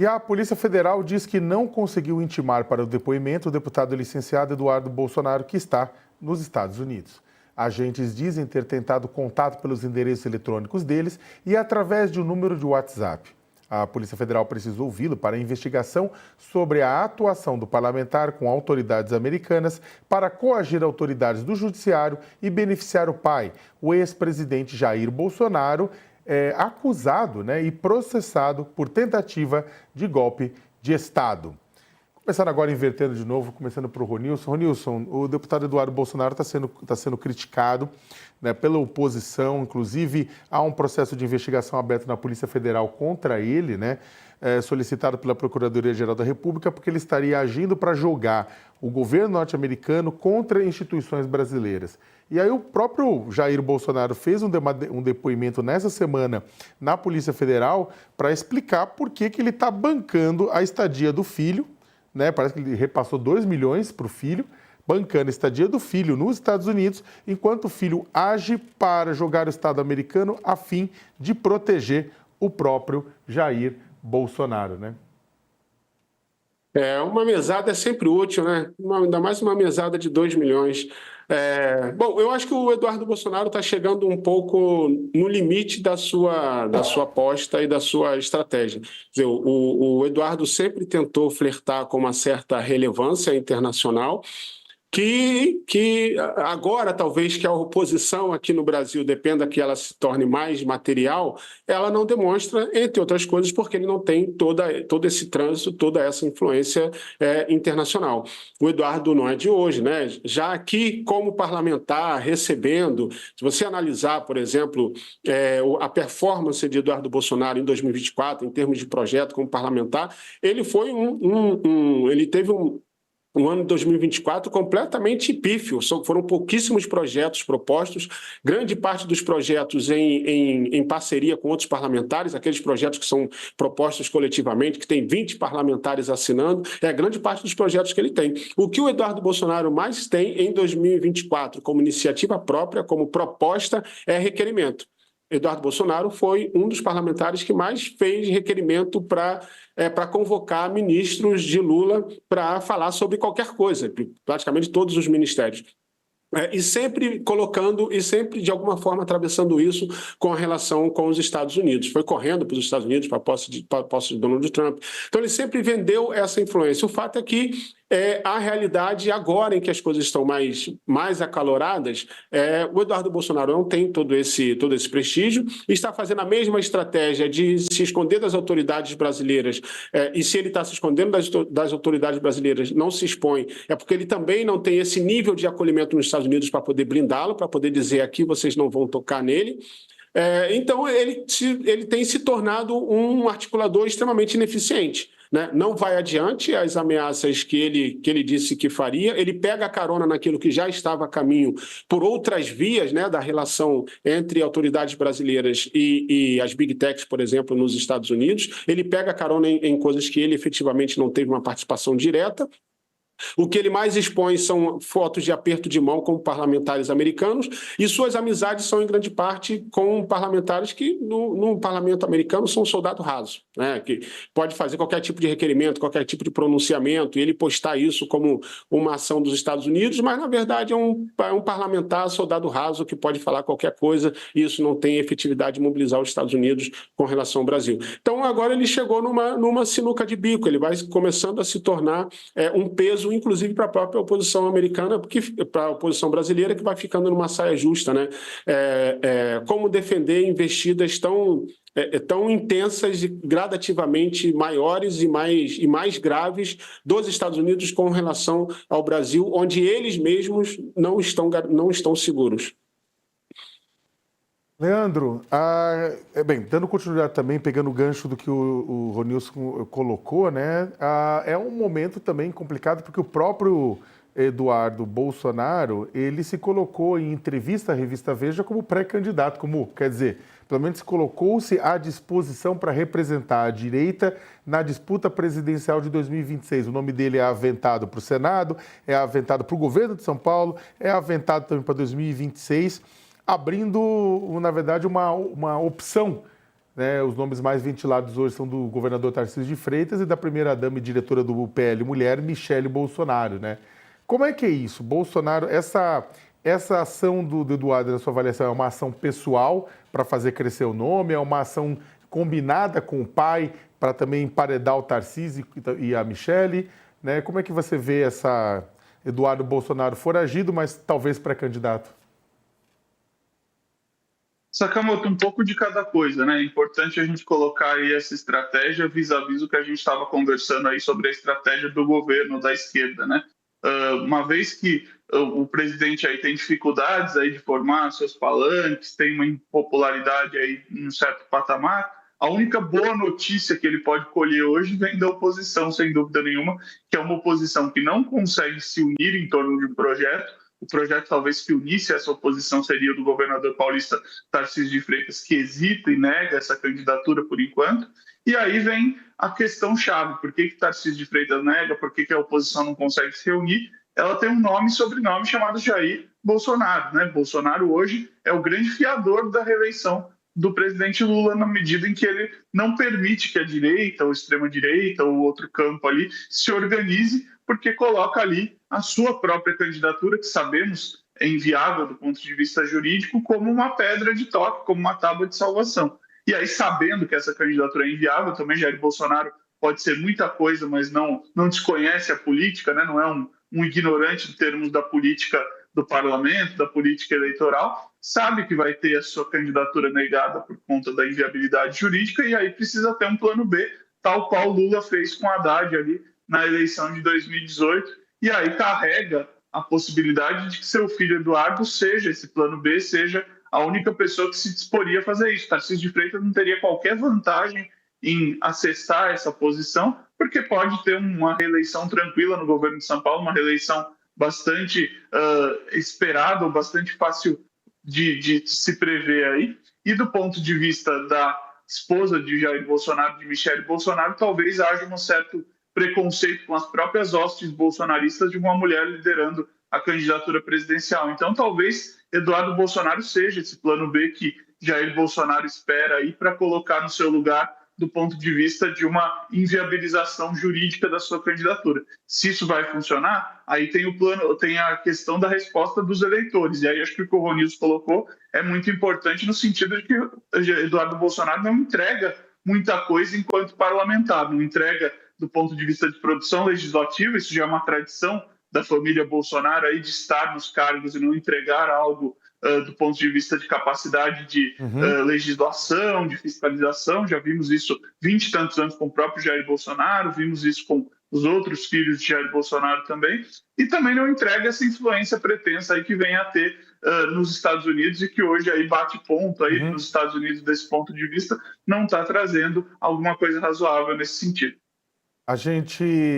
E a Polícia Federal diz que não conseguiu intimar para o depoimento o deputado licenciado Eduardo Bolsonaro, que está nos Estados Unidos. Agentes dizem ter tentado contato pelos endereços eletrônicos deles e através de um número de WhatsApp. A Polícia Federal precisou ouvi-lo para a investigação sobre a atuação do parlamentar com autoridades americanas para coagir autoridades do judiciário e beneficiar o pai, o ex-presidente Jair Bolsonaro, acusado e processado por tentativa de golpe de Estado. Começando agora, invertendo de novo, começando para o Ronilson. Ronilson, o deputado Eduardo Bolsonaro está sendo criticado pela oposição, inclusive há um processo de investigação aberto na Polícia Federal contra ele, solicitado pela Procuradoria-Geral da República, porque ele estaria agindo para jogar o governo norte-americano contra instituições brasileiras. E aí o próprio Jair Bolsonaro fez um depoimento nessa semana na Polícia Federal para explicar por que ele está bancando a estadia do filho, parece que ele repassou 2 milhões para o filho, bancando a estadia do filho nos Estados Unidos, enquanto o filho age para jogar o Estado americano a fim de proteger o próprio Jair Bolsonaro, Uma mesada é sempre útil, Ainda mais uma mesada de 2 milhões. Bom, eu acho que o Eduardo Bolsonaro está chegando um pouco no limite da sua aposta e da sua estratégia. Quer dizer, o Eduardo sempre tentou flertar com uma certa relevância internacional, que agora, talvez que a oposição aqui no Brasil dependa que ela se torne mais material, ela não demonstra, entre outras coisas, porque ele não tem todo esse trânsito, toda essa influência internacional. O Eduardo não é de hoje, Já aqui, como parlamentar, recebendo, se você analisar, por exemplo, a performance de Eduardo Bolsonaro em 2024, em termos de projeto como parlamentar, ele foi ele teve um ano de 2024 completamente pífio. Foram pouquíssimos projetos propostos, grande parte dos projetos em parceria com outros parlamentares, aqueles projetos que são propostos coletivamente, que tem 20 parlamentares assinando, é a grande parte dos projetos que ele tem. O que o Eduardo Bolsonaro mais tem em 2024, como iniciativa própria, como proposta, é requerimento. Eduardo Bolsonaro foi um dos parlamentares que mais fez requerimento para convocar ministros de Lula para falar sobre qualquer coisa, praticamente todos os ministérios. E sempre colocando e sempre, de alguma forma, atravessando isso com a relação com os Estados Unidos. Foi correndo para os Estados Unidos, para a posse de Donald Trump. Então, ele sempre vendeu essa influência. O fato é que a realidade, agora em que as coisas estão mais acaloradas, o Eduardo Bolsonaro não tem todo esse prestígio, está fazendo a mesma estratégia de se esconder das autoridades brasileiras, e se ele está se escondendo das autoridades brasileiras, não se expõe, é porque ele também não tem esse nível de acolhimento nos Estados Unidos para poder blindá-lo, para poder dizer aqui vocês não vão tocar nele. Então, ele tem se tornado um articulador extremamente ineficiente. Não vai adiante as ameaças que ele disse que faria, ele pega a carona naquilo que já estava a caminho por outras vias da relação entre autoridades brasileiras e as Big Techs, por exemplo, nos Estados Unidos, ele pega a carona em coisas que ele efetivamente não teve uma participação direta. O que ele mais expõe são fotos de aperto de mão com parlamentares americanos, e suas amizades são, em grande parte, com parlamentares que, no parlamento americano, são soldado raso, que pode fazer qualquer tipo de requerimento, qualquer tipo de pronunciamento, e ele postar isso como uma ação dos Estados Unidos, mas, na verdade, é um parlamentar soldado raso que pode falar qualquer coisa, e isso não tem efetividade de mobilizar os Estados Unidos com relação ao Brasil. Então, agora ele chegou numa sinuca de bico, ele vai começando a se tornar um peso, inclusive para a própria oposição americana, para a oposição brasileira, que vai ficando numa saia justa, como defender investidas tão intensas e gradativamente maiores e mais graves dos Estados Unidos com relação ao Brasil, onde eles mesmos não estão seguros. Leandro, dando continuidade também, pegando o gancho do que o Ronilson colocou, é um momento também complicado, porque o próprio Eduardo Bolsonaro, ele se colocou em entrevista à revista Veja como pré-candidato, pelo menos colocou-se à disposição para representar a direita na disputa presidencial de 2026. O nome dele é aventado para o Senado, é aventado para o governo de São Paulo, é aventado também para 2026, abrindo, na verdade, uma opção né? Os nomes mais ventilados hoje são do governador Tarcísio de Freitas e da primeira-dama e diretora do PL Mulher, Michele Bolsonaro, né? Como é que é isso? Bolsonaro, essa ação do Eduardo, na sua avaliação, é uma ação pessoal para fazer crescer o nome? É uma ação combinada com o pai para também emparedar o Tarcísio e a Michele, né? Como é que você vê essa Eduardo Bolsonaro foragido, mas talvez pré-candidato? Sakamoto, um pouco de cada coisa, né? É importante a gente colocar aí essa estratégia vis-à-vis o que a gente estava conversando aí sobre a estratégia do governo da esquerda, né? Uma vez que o presidente aí tem dificuldades aí de formar seus palanques, tem uma impopularidade aí em um certo patamar, a única boa notícia que ele pode colher hoje vem da oposição, sem dúvida nenhuma, que é uma oposição que não consegue se unir em torno de um projeto. O projeto talvez que unisse essa oposição seria o do governador paulista Tarcísio de Freitas, que hesita e nega essa candidatura por enquanto. E aí vem a questão chave: por que Tarcísio de Freitas nega, por que a oposição não consegue se reunir? Ela tem um nome e sobrenome chamado Jair Bolsonaro, né? Bolsonaro hoje é o grande fiador da reeleição do presidente Lula, na medida em que ele não permite que a direita, ou extrema-direita, ou outro campo ali, se organize, porque coloca ali a sua própria candidatura, que sabemos é inviável do ponto de vista jurídico, como uma pedra de toque, como uma tábua de salvação. E aí, sabendo que essa candidatura é inviável, também Jair Bolsonaro pode ser muita coisa, mas não desconhece a política, né? Não é um ignorante em termos da política do parlamento, da política eleitoral, sabe que vai ter a sua candidatura negada por conta da inviabilidade jurídica, e aí precisa ter um plano B, tal qual Lula fez com Haddad ali na eleição de 2018, e aí carrega a possibilidade de que seu filho Eduardo seja esse plano B, seja a única pessoa que se disporia a fazer isso. Tarcísio de Freitas não teria qualquer vantagem em acessar essa posição, porque pode ter uma reeleição tranquila no governo de São Paulo, uma reeleição bastante esperada, ou bastante fácil de se prever aí. E do ponto de vista da esposa de Jair Bolsonaro, de Michele Bolsonaro, talvez haja um certo preconceito com as próprias hostes bolsonaristas de uma mulher liderando a candidatura presidencial. Então, talvez Eduardo Bolsonaro seja esse plano B que Jair Bolsonaro espera aí para colocar no seu lugar do ponto de vista de uma inviabilização jurídica da sua candidatura. Se isso vai funcionar, aí tem o plano, tem a questão da resposta dos eleitores. E aí acho que o que o Ronilson colocou é muito importante no sentido de que Eduardo Bolsonaro não entrega muita coisa enquanto parlamentar, não entrega do ponto de vista de produção legislativa, isso já é uma tradição da família Bolsonaro aí de estar nos cargos e não entregar algo do ponto de vista de capacidade de legislação, de fiscalização. Já vimos isso 20 e tantos anos com o próprio Jair Bolsonaro, vimos isso com os outros filhos de Jair Bolsonaro também, e também não entrega essa influência pretensa aí que vem a ter nos Estados Unidos e que hoje aí bate ponto aí nos Estados Unidos desse ponto de vista, não está trazendo alguma coisa razoável nesse sentido. A gente